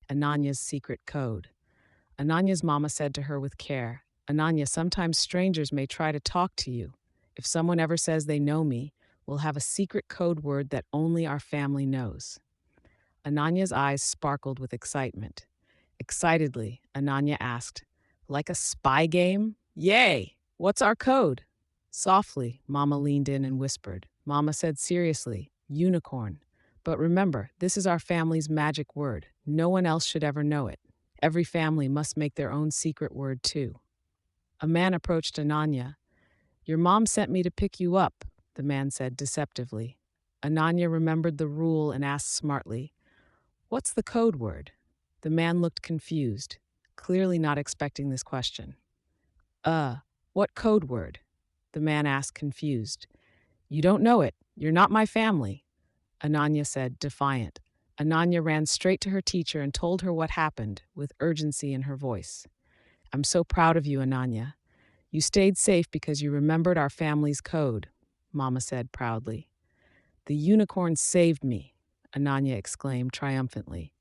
Ananya's secret code. Ananya's mama said to her with care, "Ananya, sometimes strangers may try to talk to you. If someone ever says they know me, we'll have a secret code word that only our family knows." Ananya's eyes sparkled with excitement. Excitedly, Ananya asked, "Like a spy game?" "Yay! What's our code?" Softly, Mama leaned in and whispered. Mama said seriously, "Unicorn. But remember, this is our family's magic word. No one else should ever know it. Every family must make their own secret word, too." A man approached Ananya. "Your mom sent me to pick you up," the man said deceptively. Ananya remembered the rule and asked smartly, "What's the code word?" The man looked confused, clearly not expecting this question. "Uh, what code word?" the man asked, confused. "You don't know it. You're not my family," Ananya said, defiant. Ananya ran straight to her teacher and told her what happened, with urgency in her voice. "I'm so proud of you, Ananya. You stayed safe because you remembered our family's code," Mama said proudly. "The unicorn saved me," Ananya exclaimed triumphantly.